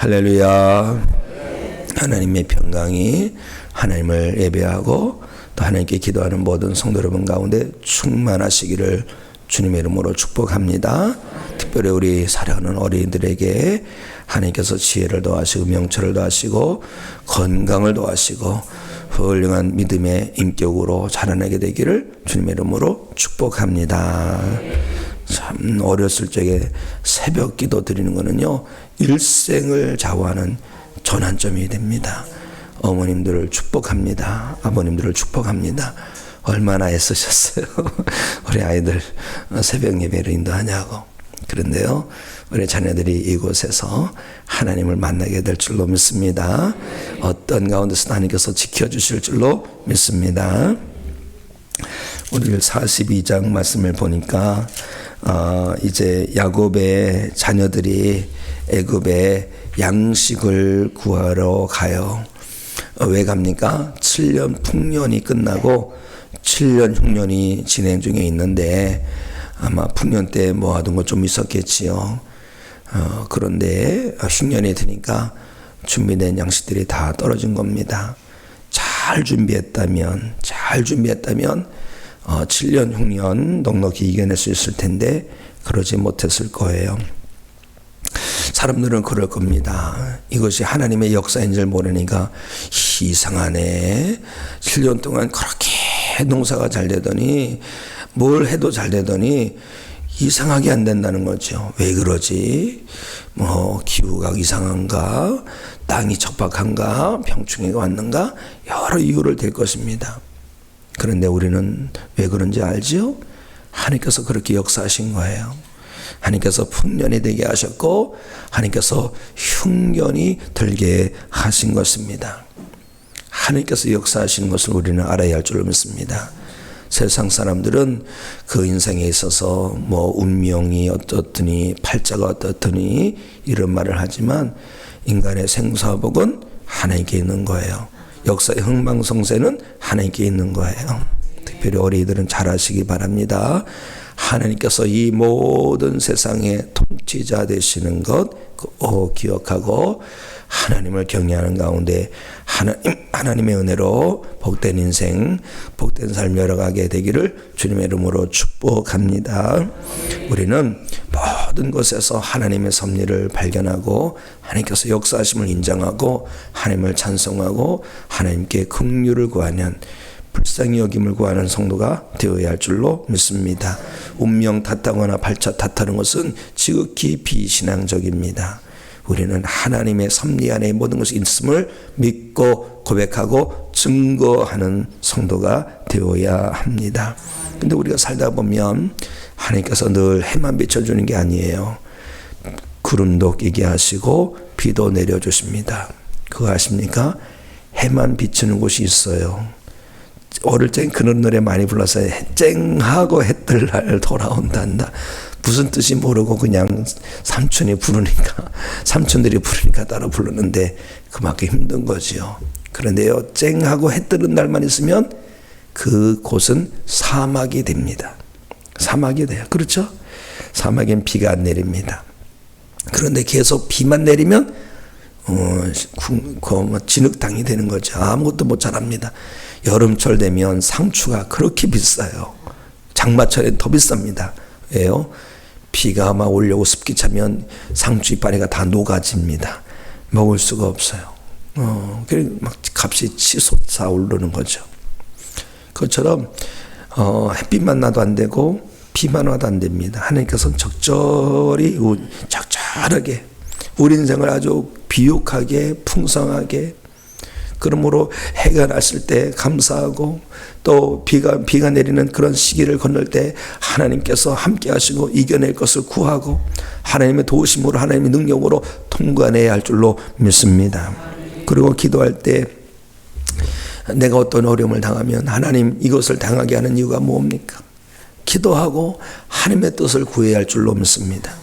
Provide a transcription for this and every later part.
할렐루야. 하나님의 평강이 하나님을 예배하고 또 하나님께 기도하는 모든 성도 여러분 가운데 충만하시기를 주님의 이름으로 축복합니다. 특별히 우리 사랑하는 어린이들에게 하나님께서 지혜를 더하시고 명철을 더하시고 건강을 더하시고 훌륭한 믿음의 인격으로 자라나게 되기를 주님의 이름으로 축복합니다. 참 어렸을 적에 새벽 기도 드리는 거는요, 일생을 좌우하는 전환점이 됩니다. 어머님들을 축복합니다. 아버님들을 축복합니다. 얼마나 애쓰셨어요. 우리 아이들 새벽 예배를 인도하냐고. 그런데요, 우리 자녀들이 이곳에서 하나님을 만나게 될 줄로 믿습니다. 어떤 가운데서 하나님께서 지켜주실 줄로 믿습니다. 오늘 42장 말씀을 보니까 이제 야곱의 자녀들이 애굽에 양식을 구하러 가요. 왜 갑니까? 7년 풍년이 끝나고 7년 흉년이 진행 중에 있는데 아마 풍년 때 모아둔 거 좀 있었겠지요. 그런데 흉년이 드니까 준비된 양식들이 다 떨어진 겁니다. 잘 준비했다면 7년 흉년 넉넉히 이겨낼 수 있을 텐데 그러지 못했을 거예요. 사람들은 그럴 겁니다. 이것이 하나님의 역사인 줄 모르니까 이상하네. 7년 동안 그렇게 농사가 잘 되더니 뭘 해도 잘 되더니 이상하게 안 된다는 거죠. 왜 그러지? 기후가 이상한가? 땅이 척박한가? 병충해가 왔는가? 여러 이유를 댈 것입니다. 그런데 우리는 왜 그런지 알지요? 하나님께서 그렇게 역사하신 거예요. 하나님께서 풍년이 되게 하셨고 하나님께서 흉년이 들게 하신 것입니다. 하나님께서 역사하시는 것을 우리는 알아야 할 줄로 믿습니다. 세상 사람들은 그 인생에 있어서 운명이 어떻더니 팔자가 어떻더니 이런 말을 하지만 인간의 생사복은 하나님께 있는 거예요. 역사의 흥망성쇠는 하나님께 있는 거예요. 특별히 어린이들은 잘 아시기 바랍니다. 하나님께서 이 모든 세상의 통치자 되시는 것 기억하고 하나님을 경외하는 가운데 하나님의 은혜로 복된 인생, 복된 삶 열어가게 되기를 주님의 이름으로 축복합니다. 우리는 모든 것에서 하나님의 섭리를 발견하고 하나님께서 역사하심을 인정하고 하나님을 찬송하고 하나님께 긍휼을 구하는 불쌍히 여김을 구하는 성도가 되어야 할 줄로 믿습니다. 운명 탓하거나 발차 탓하는 것은 지극히 비신앙적입니다. 우리는 하나님의 섭리 안에 모든 것이 있음을 믿고 고백하고 증거하는 성도가 되어야 합니다. 근데 우리가 살다 보면 하나님께서 늘 해만 비춰주는 게 아니에요. 구름도 끼게 하시고 비도 내려주십니다. 그거 아십니까? 해만 비추는 곳이 있어요. 어릴 땐 그런 노래 많이 불렀어요. 쨍하고 해뜰 날 돌아온단다. 무슨 뜻이 모르고 그냥 삼촌들이 부르니까 따라 부르는데 그만큼 힘든 거지요. 그런데요, 쨍하고 해 뜨는 날만 있으면 그곳은 사막이 됩니다. 사막이 돼요. 그렇죠? 사막엔 비가 안 내립니다. 그런데 계속 비만 내리면 진흙 땅이 되는 거죠. 아무것도 못 자랍니다. 여름철 되면 상추가 그렇게 비싸요. 장마철엔 더 비쌉니다. 왜요? 비가 막 오려고 습기 차면 상추 이파리가 다 녹아집니다. 먹을 수가 없어요. 그래서 막 값이 치솟아 오르는 거죠. 그것처럼 햇빛만 나도 안 되고 비만 와도 안 됩니다. 하나님께서는 적절하게 우리 인생을 아주 비옥하게 풍성하게, 그러므로 해가 났을 때 감사하고 또 비가 내리는 그런 시기를 건널 때 하나님께서 함께 하시고 이겨낼 것을 구하고 하나님의 도우심으로 하나님의 능력으로 통과해야 할 줄로 믿습니다. 그리고 기도할 때 내가 어떤 어려움을 당하면 하나님 이것을 당하게 하는 이유가 뭡니까? 기도하고 하나님의 뜻을 구해야 할 줄로 믿습니다.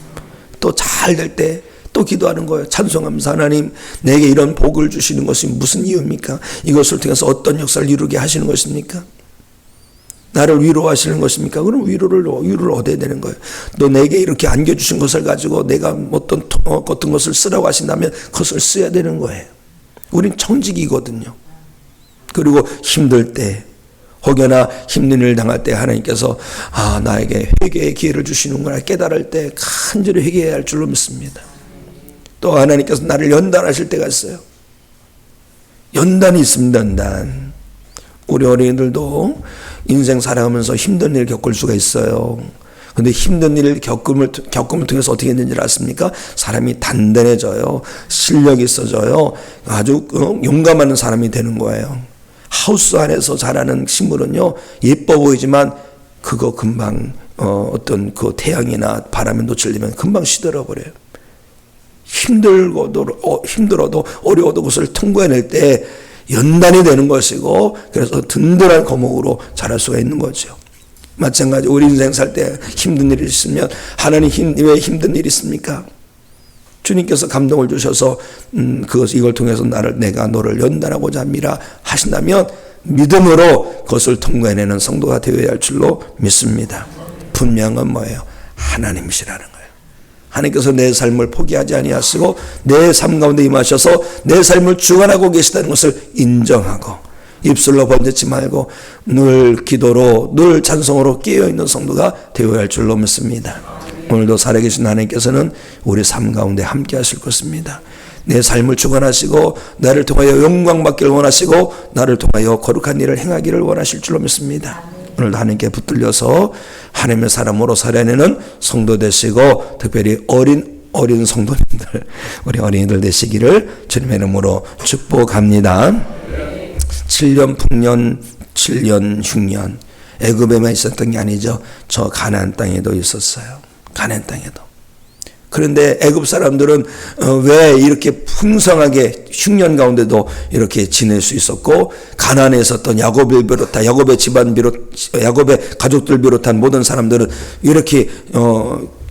또 잘 될 때 또 기도하는 거예요. 찬송하면서 하나님 내게 이런 복을 주시는 것이 무슨 이유입니까? 이것을 통해서 어떤 역사를 이루게 하시는 것입니까? 나를 위로하시는 것입니까? 그럼 위로를 얻어야 되는 거예요. 너 내게 이렇게 안겨주신 것을 가지고 내가 어떤 것을 쓰라고 하신다면 그것을 써야 되는 거예요. 우린 청직이거든요. 그리고 힘들 때, 혹여나 힘든 일을 당할 때 하나님께서 나에게 회개의 기회를 주시는구나 깨달을 때 간절히 회개해야 할 줄로 믿습니다. 또 하나님께서 나를 연단하실 때가 있어요. 연단이 있습니다. 연단. 우리 어린이들도 인생 살아가면서 힘든 일을 겪을 수가 있어요. 근데 힘든 일을 겪음을 통해서 어떻게 되는지 아십니까? 사람이 단단해져요. 실력이 있어져요. 아주 용감한 사람이 되는 거예요. 하우스 안에서 자라는 식물은요, 예뻐 보이지만 그거 금방 어떤 그 태양이나 바람에 노출되면 금방 시들어 버려요. 힘들어도 어려워도 그것을 통과해낼 때 연단이 되는 것이고, 그래서 든든한 거목으로 자랄 수가 있는 거죠. 마찬가지 우리 인생 살 때 힘든 일이 있으면 하나님 왜 힘든 일이 있습니까? 주님께서 감동을 주셔서 이걸 통해서 내가 너를 연단하고자 합니다 하신다면 믿음으로 그것을 통과해내는 성도가 되어야 할 줄로 믿습니다. 분명한 뭐예요? 하나님이시라는 거예요. 하나님께서 내 삶을 포기하지 아니하시고 내 삶 가운데 임하셔서 내 삶을 주관하고 계시다는 것을 인정하고 입술로 번제치 말고 늘 기도로 늘 찬송으로 깨어있는 성도가 되어야 할 줄로 믿습니다. 오늘도 살아계신 하나님께서는 우리 삶 가운데 함께 하실 것입니다. 내 삶을 주관하시고 나를 통하여 영광 받기를 원하시고 나를 통하여 거룩한 일을 행하기를 원하실 줄로 믿습니다. 오늘도 하나님께 붙들려서 하나님의 사람으로 살아내는 성도 되시고 특별히 어린 성도님들, 우리 어린이들 되시기를 주님의 이름으로 축복합니다. 7년 풍년 7년 흉년 애굽에만 있었던 게 아니죠. 저 가나안 땅에도 있었어요. 가나안 땅에도. 그런데 애굽 사람들은 왜 이렇게 풍성하게 흉년 가운데도 이렇게 지낼 수 있었고 가나안에 있었던 야곱을 비롯한 야곱의 집안 야곱의 가족들 비롯한 모든 사람들은 이렇게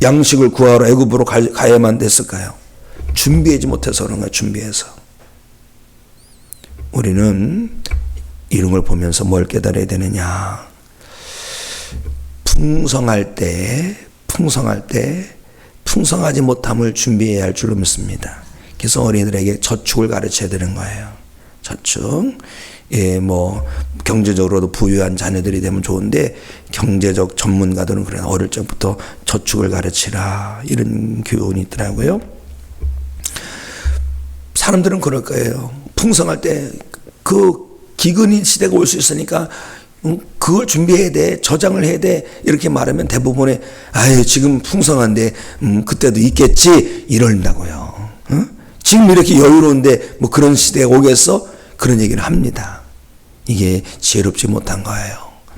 양식을 구하러 애굽으로 가야만 됐을까요? 준비하지 못해서 그런 거예요. 준비해서. 우리는 이런 걸 보면서 뭘 깨달아야 되느냐? 풍성할 때 풍성하지 못함을 준비해야 할 줄로 믿습니다. 그래서 어린이들에게 저축을 가르쳐야 되는 거예요. 저축. 경제적으로도 부유한 자녀들이 되면 좋은데 경제적 전문가들은 그래 어릴 적부터 저축을 가르치라 이런 교훈이 있더라고요. 사람들은 그럴 거예요. 풍성할 때 그 기근이 시대가 올 수 있으니까 그걸 준비해야 돼, 저장을 해야 돼 이렇게 말하면 대부분의 지금 풍성한데 그때도 있겠지 이런다고요. 지금 이렇게 여유로운데 뭐 그런 시대가 오겠어? 그런 얘기를 합니다. 이게 지혜롭지 못한 거예요.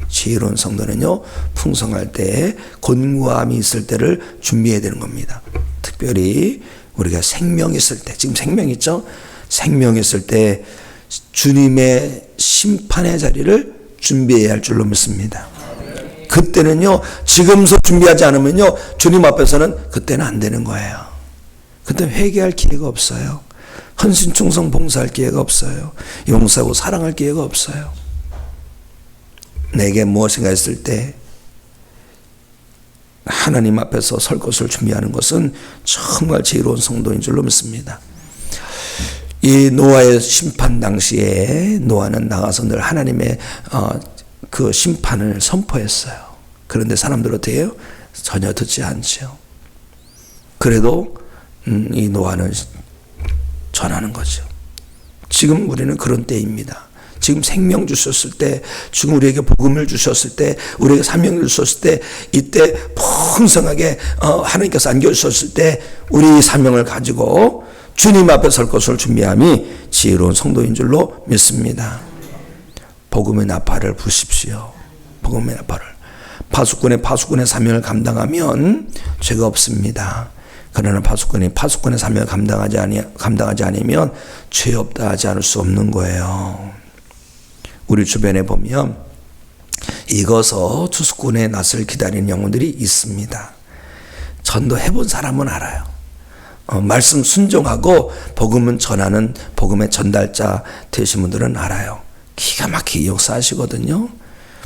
지혜로운 성도는요 풍성할 때 곤고함이 있을 때를 준비해야 되는 겁니다. 특별히 우리가 생명 있을 때, 지금 생명 있죠? 생명 있을 때 주님의 심판의 자리를 준비해야 할 줄로 믿습니다. 그때는요 지금서 준비하지 않으면요 주님 앞에서는 그때는 안 되는 거예요. 그때 회개할 기회가 없어요. 헌신 충성 봉사할 기회가 없어요. 용서하고 사랑할 기회가 없어요. 내게 무엇인가 했을 때 하나님 앞에서 설 것을 준비하는 것은 정말 지혜로운 성도인 줄로 믿습니다. 이 노아의 심판 당시에 노아는 나가서 늘 하나님의 그 심판을 선포했어요. 그런데 사람들 어떻게 해요? 전혀 듣지 않죠. 그래도 이 노아는 전하는 거죠. 지금 우리는 그런 때입니다. 지금 생명 주셨을 때, 지금 우리에게 복음을 주셨을 때, 우리에게 사명을 주셨을 때, 이때 풍성하게 하나님께서 안겨주셨을 때 우리 사명을 가지고 주님 앞에 설 것을 준비함이 지혜로운 성도인 줄로 믿습니다. 복음의 나팔을 부십시오. 복음의 나팔을. 파수꾼의 사명을 감당하면 죄가 없습니다. 그러나 파수꾼의 사명을 감당하지 않으면 죄 없다 하지 않을 수 없는 거예요. 우리 주변에 보면 익어서 투수꾼의 낯을 기다리는 영혼들이 있습니다. 전도해본 사람은 알아요. 말씀 순종하고 복음은 전하는 복음의 전달자 되신 분들은 알아요. 기가 막히게 역사하시거든요.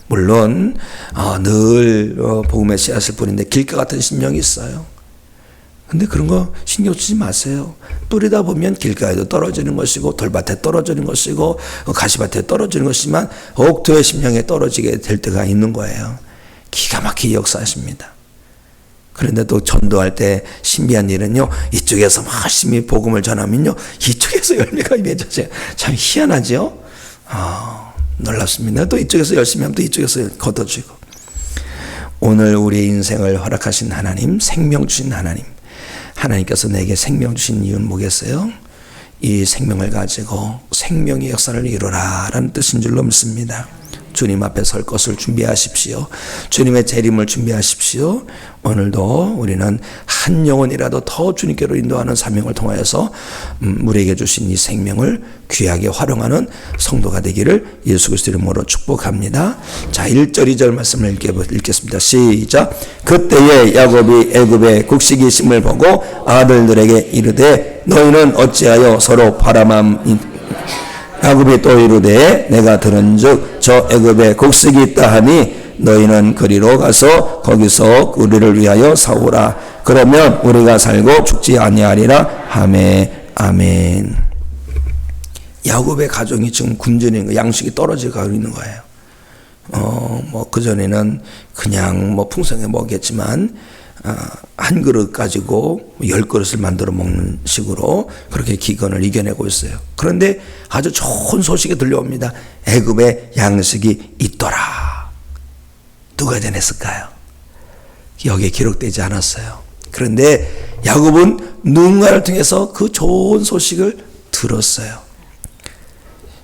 물론 늘 복음의 씨앗을 뿌리는데 길가 같은 심령이 있어요. 근데 그런 거 신경 쓰지 마세요. 뿌리다 보면 길가에도 떨어지는 것이고 돌밭에 떨어지는 것이고 가시밭에 떨어지는 것이지만 옥토의 심령에 떨어지게 될 때가 있는 거예요. 기가 막히게 역사하십니다. 그런데 또 전도할 때 신비한 일은요, 이쪽에서 열심히 복음을 전하면요, 이쪽에서 열매가 맺어져요. 참 희한하죠? 놀랍습니다. 또 이쪽에서 열심히 하면 또 이쪽에서 걷어지고. 오늘 우리의 인생을 허락하신 하나님, 생명 주신 하나님, 하나님께서 내게 생명 주신 이유는 뭐겠어요? 이 생명을 가지고 생명의 역사를 이루라 라는 뜻인 줄로 믿습니다. 주님 앞에 설 것을 준비하십시오. 주님의 재림을 준비하십시오. 오늘도 우리는 한 영혼이라도 더 주님께로 인도하는 사명을 통하여서 우리에게 주신 이 생명을 귀하게 활용하는 성도가 되기를 예수 그리스도 이름으로 축복합니다. 자, 1절 2절 말씀을 읽겠습니다. 시작. 그때에 야곱이 애굽의 곡식이 심을 보고 아들들에게 이르되 너희는 어찌하여 서로 바라만 야곱이 또 이르되 내가 들은즉 저 애굽에 곡식이 있다 하니 너희는 그리로 가서 거기서 우리를 위하여 사오라. 그러면 우리가 살고 죽지 아니하리라 하매. 아멘. 야곱의 가정이 지금 굶주리는 거, 양식이 떨어지고 있는 거예요. 그전에는 그냥 풍성하게 먹겠지만 한 그릇 가지고 10그릇을 만들어 먹는 식으로 그렇게 기근을 이겨내고 있어요. 그런데 아주 좋은 소식이 들려옵니다. 애굽에 양식이 있더라. 누가 전했을까요? 여기에 기록되지 않았어요. 그런데 야곱은 누군가를 통해서 그 좋은 소식을 들었어요.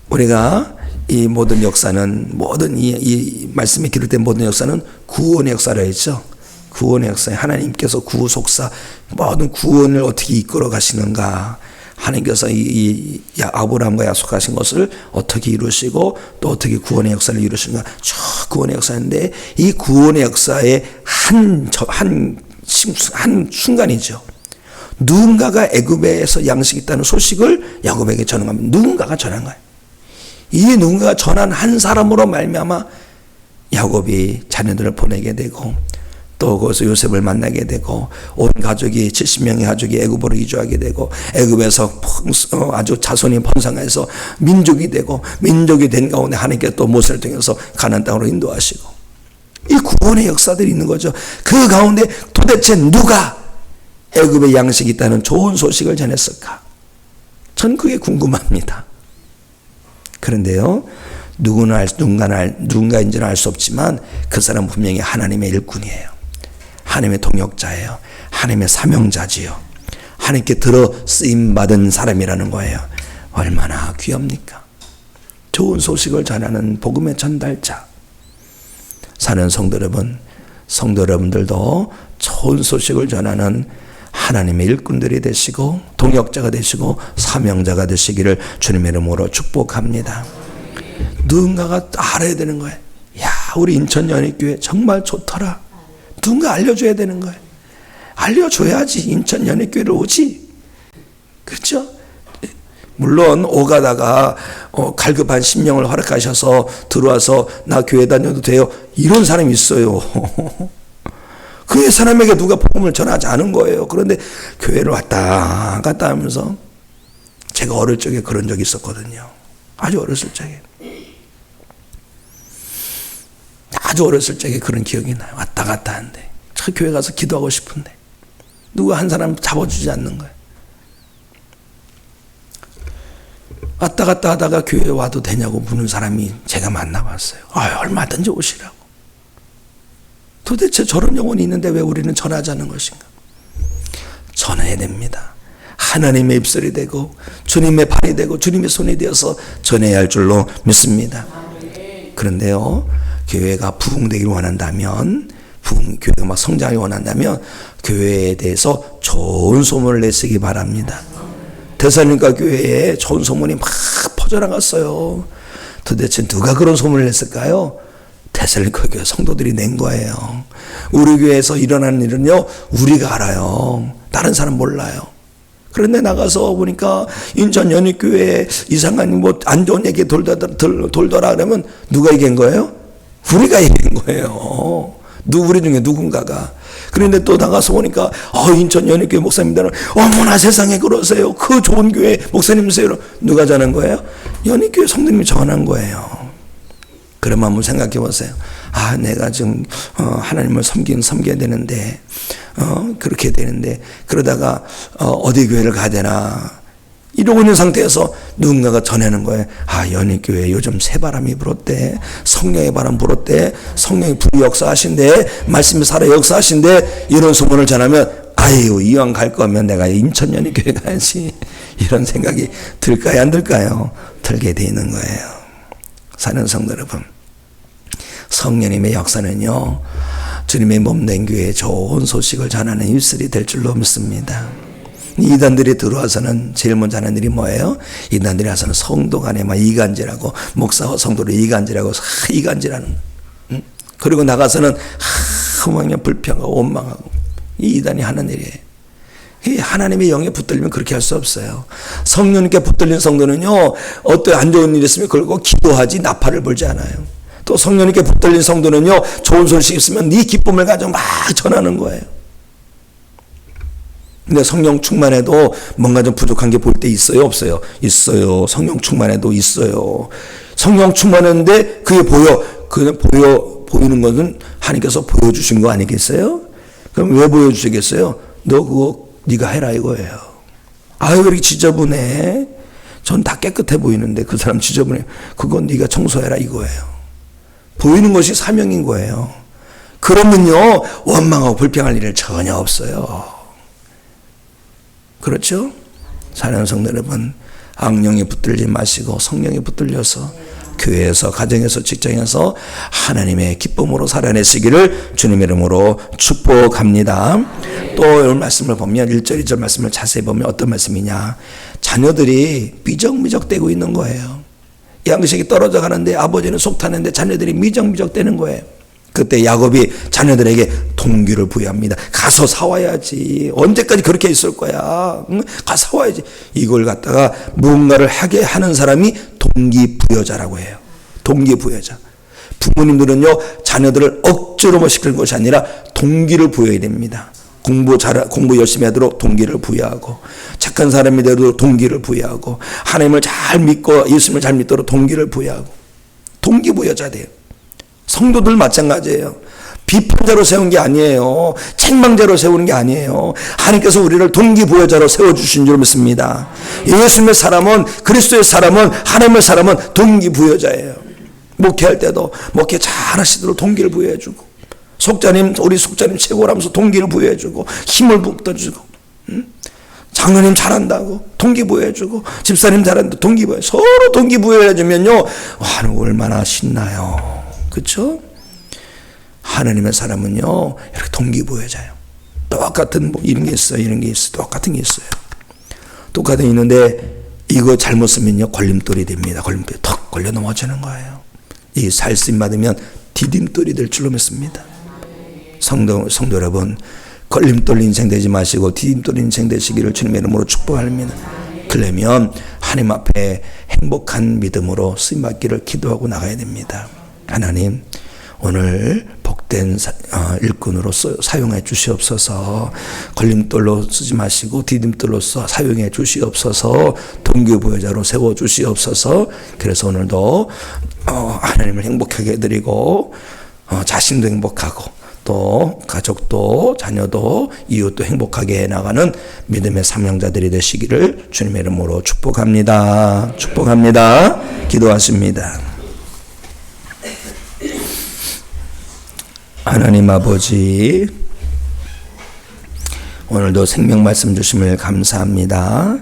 우리가 이 모든 역사는, 모든 이 말씀에 기록된 모든 역사는 구원의 역사라 했죠. 구원의 역사에 하나님께서 구속사, 모든 구원을 어떻게 이끌어 가시는가, 하나님께서 이 아브라함과 약속하신 것을 어떻게 이루시고 또 어떻게 구원의 역사를 이루시는가, 저 구원의 역사인데 이 구원의 역사의 한 순간이죠. 누군가가 애굽에서 양식이 있다는 소식을 야곱에게 전하면 누군가가 전한 거예요. 이 누군가가 전한 한 사람으로 말미암아 야곱이 자녀들을 보내게 되고 또 거기서 요셉을 만나게 되고 온 가족이 70명의 가족이 애굽으로 이주하게 되고 애굽에서 아주 자손이 번성해서 민족이 되고 민족이 된 가운데 하나님께서 또 모세를 통해서 가나안 땅으로 인도하시고 이 구원의 역사들이 있는 거죠. 그 가운데 도대체 누가 애굽에 양식이 있다는 좋은 소식을 전했을까? 전 그게 궁금합니다. 그런데요, 누군가인지는 알 수 없지만 그 사람은 분명히 하나님의 일꾼이에요. 하나님의 동역자예요. 하나님의 사명자지요. 하나님께 들어 쓰임받은 사람이라는 거예요. 얼마나 귀합니까? 좋은 소식을 전하는 복음의 전달자. 사는 성도 여러분, 성도 여러분들도 좋은 소식을 전하는 하나님의 일꾼들이 되시고 동역자가 되시고 사명자가 되시기를 주님의 이름으로 축복합니다. 누군가가 알아야 되는 거예요. 야, 우리 인천 연익교회 정말 좋더라. 누군가 알려줘야 되는 거예요. 알려줘야지 인천 연익교회를 오지. 그렇죠? 물론 오가다가 갈급한 심령을 허락하셔서 들어와서 나 교회 다녀도 돼요, 이런 사람이 있어요. 그 사람에게 누가 복음을 전하지 않은 거예요. 그런데 교회를 왔다 갔다 하면서 제가 어릴 적에 그런 적이 있었거든요. 아주 어렸을 적에. 아주 어렸을 적에 그런 기억이 나요. 왔다 갔다 하는데 저 교회 가서 기도하고 싶은데 누가 한 사람 잡아주지 않는 거예요. 왔다 갔다 하다가 교회 와도 되냐고 묻는 사람이 제가 만나봤어요. 얼마든지 오시라고. 도대체 저런 영혼이 있는데 왜 우리는 전하자는 것인가? 전해야 됩니다. 하나님의 입술이 되고 주님의 발이 되고 주님의 손이 되어서 전해야 할 줄로 믿습니다. 그런데요, 교회가 부흥되기를 원한다면, 교회가 막 성장을 원한다면 교회에 대해서 좋은 소문을 내시기 바랍니다. 데살로니가 교회에 좋은 소문이 막 퍼져나갔어요. 도대체 누가 그런 소문을 냈을까요? 데살로니가 교회 성도들이 낸 거예요. 우리 교회에서 일어나는 일은요, 우리가 알아요. 다른 사람 몰라요. 그런데 나가서 보니까 인천 연익교회에 이상한 안 좋은 얘기 돌더라 그러면 누가 얘기한 거예요? 우리가 이긴 거예요. 우리 중에 누군가가. 그런데 또 나가서 보니까 인천 연희교회 목사님들은 어머나 세상에 그러세요. 그 좋은 교회 목사님이세요. 누가 전한 거예요? 연희교회 성도님이 전한 거예요. 그러면 한번 생각해 보세요. 내가 지금 하나님을 섬겨야 되는데 그렇게 되는데 그러다가 어디 교회를 가야 되나 이러고 있는 상태에서 누군가가 전하는 거예요. 연희교회 요즘 새바람이 불었대. 성령의 바람 불었대. 성령이 불이 역사하신대. 말씀이 살아 역사하신대. 이런 소문을 전하면 이왕 갈 거면 내가 인천 연희교회 가야지. 이런 생각이 들까요? 안 들까요? 들게 돼 있는 거예요. 사는 성도 여러분, 성령님의 역사는요, 주님의 몸된 교회에 좋은 소식을 전하는 입술이 될 줄로 믿습니다. 이단들이 들어와서는 제일 먼저 하는 일이 뭐예요? 이단들이 와서는 성도 간에 막 이간질하고 목사와 성도를 이간질하고 이간질하는 그리고 나가서는 그냥 불평하고 원망하고 이 이단이 하는 일이에요. 이 하나님의 영에 붙들리면 그렇게 할 수 없어요. 성령님께 붙들린 성도는요, 어떤 안 좋은 일이 있으면 그걸 꼭 기도하지 나팔을 불지 않아요. 또 성령님께 붙들린 성도는요, 좋은 소식 있으면 네 기쁨을 가지고 막 전하는 거예요. 근데 성령 충만해도 뭔가 좀 부족한 게 보일 때 있어요, 없어요? 있어요. 성령 충만해도 있어요. 성령 충만했는데 그게 그냥 보이는 것은 하나님께서 보여주신 거 아니겠어요? 그럼 왜 보여주시겠어요? 너 그거 네가 해라 이거예요. 왜 이렇게 지저분해? 전 다 깨끗해 보이는데 그 사람 지저분해. 그건 네가 청소해라 이거예요. 보이는 것이 사명인 거예요. 그러면요, 원망하고 불평할 일은 전혀 없어요. 그렇죠? 사랑하는 성도 여러분, 악령에 붙들지 마시고 성령에 붙들려서 교회에서, 가정에서, 직장에서 하나님의 기쁨으로 살아내시기를 주님의 이름으로 축복합니다. 또 오늘 말씀을 보면 1절 2절 말씀을 자세히 보면 어떤 말씀이냐, 자녀들이 미적미적되고 있는 거예요. 양식이 떨어져 가는데 아버지는 속 타는데 자녀들이 미적미적되는 거예요. 그때 야곱이 자녀들에게 동기를 부여합니다. 가서 사와야지. 언제까지 그렇게 있을 거야? 가서 사와야지. 이걸 갖다가 무언가를 하게 하는 사람이 동기부여자라고 해요. 동기부여자. 부모님들은요, 자녀들을 억지로 뭐 시키는 것이 아니라 동기를 부여해야 됩니다. 공부 열심히 하도록 동기를 부여하고, 착한 사람이 되도록 동기를 부여하고, 하나님을 잘 믿고 예수님을 잘 믿도록 동기를 부여하고, 동기부여자 돼요. 성도들 마찬가지예요. 비판자로 세운 게 아니에요. 책망자로 세우는 게 아니에요. 하나님께서 우리를 동기부여자로 세워주신 줄 믿습니다. 예수님의 사람은, 그리스도의 사람은, 하나님의 사람은 동기부여자예요. 목회할 때도 목회 잘 하시도록 동기를 부여해주고, 우리 속자님 최고라면서 동기를 부여해주고, 힘을 북돋주고, 장로님 잘한다고 동기부여해주고, 집사님 잘한다고 동기부여, 서로 동기부여해주면요, 얼마나 신나요. 그렇죠? 하나님의 사람은요, 이렇게 동기부여자예요. 똑같은 이런 게 있어요, 이런 게 있어요, 똑같은 게 있어요. 똑같은 게 있는데 이거 잘못 쓰면요, 걸림돌이 됩니다. 걸림돌이 턱 걸려 넘어지는 거예요. 이 살씀 받으면 디딤돌이 될 줄로 믿습니다. 성도 여러분, 걸림돌 인생 되지 마시고 디딤돌 인생 되시기를 주님의 이름으로 축복합니다. 그러면 하나님 앞에 행복한 믿음으로 쓰임받기를 기도하고 나가야 됩니다. 하나님, 오늘 복된 일꾼으로 사용해 주시옵소서. 걸림돌로 쓰지 마시고 디딤돌로서 사용해 주시옵소서. 동기부여자로 세워 주시옵소서. 그래서 오늘도 하나님을 행복하게 해드리고, 자신도 행복하고, 또 가족도 자녀도 이웃도 행복하게 해나가는 믿음의 사명자들이 되시기를 주님의 이름으로 축복합니다. 축복합니다. 기도하십니다. 하나님 아버지, 오늘도 생명 말씀 주심을 감사합니다.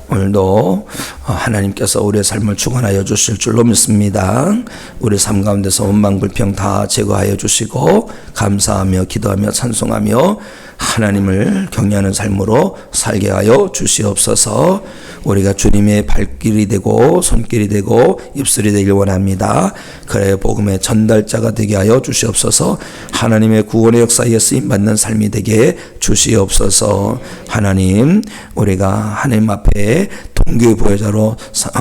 오늘도 하나님께서 우리의 삶을 주관하여 주실 줄로 믿습니다. 우리 삶 가운데서 원망 불평 다 제거하여 주시고, 감사하며 기도하며 찬송하며 하나님을 경외하는 삶으로 살게 하여 주시옵소서. 우리가 주님의 발길이 되고 손길이 되고 입술이 되길 원합니다. 그래 복음의 전달자가 되게 하여 주시옵소서. 하나님의 구원의 역사에 쓰임받는 삶이 되게 주시옵소서. 하나님, 우리가 하나님 앞에 본교의 보혜자로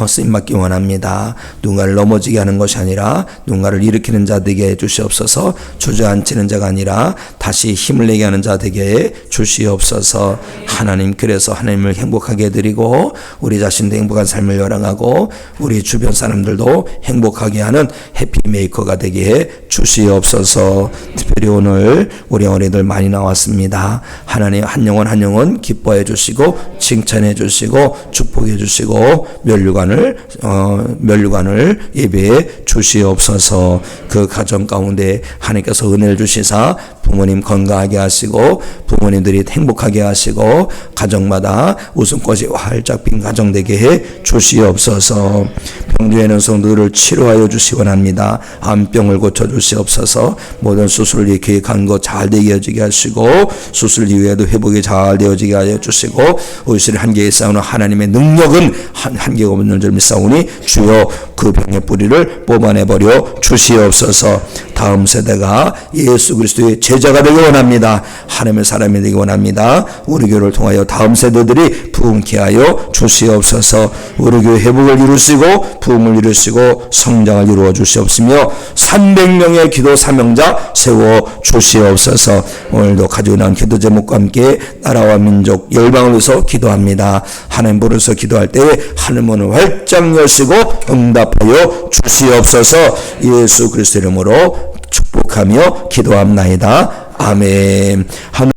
쓰임받기 원합니다. 누군가를 넘어지게 하는 것이 아니라 누군가를 일으키는 자 되게 해주시옵소서. 주저앉히는 자가 아니라 다시 힘을 내게 하는 자 되게 해주시옵소서. 하나님, 그래서 하나님을 행복하게 해드리고 우리 자신도 행복한 삶을 열어가고 우리 주변 사람들도 행복하게 하는 해피메이커가 되게 해주시옵소서. 특별히 오늘 우리 어린이들 많이 나왔습니다. 하나님, 한 영혼 기뻐해 주시고 칭찬해 주시고 축복해 주시고 면류관을 예배해 주시옵소서. 그 가정 가운데 하나님께서 은혜를 주시사 부모님 건강하게 하시고 부모님들이 행복하게 하시고 가정마다 웃음꽃이 활짝 핀 가정 되게 해 주시옵소서. 병주에는 성도들을 치료하여 주시 원합니다. 암병을 고쳐 주시옵소서. 모든 수술을 이렇게 간 거 잘 되어지게 하시고 수술 이후에도 회복이 잘 되어지게 하여 주시고 의실 한계에 싸우는 하나님의 능력은 한계가 없는 줄 믿사오니 주여 그 병의 뿌리를 뽑아내버려 주시옵소서. 다음 세대가 예수 그리스도의 제자가 되기 원합니다. 하나님의 사람이 되기 원합니다. 우리 교회를 통하여 다음 세대들이 부흥케 하여 주시옵소서. 우리 교회 회복을 이루시고 부흥을 이루시고 성장을 이루어 주시옵시며 300명의 기도 사명자 세워 주시옵소서. 오늘도 가지고 나온 기도 제목과 함께 나라와 민족 열방을 위해서 기도합니다. 하나님 부르셔서 기도할 때에 하늘문을 활짝 여시고 응답하여 주시옵소서. 예수 그리스도 이름으로 축복하며 기도합나이다. 아멘.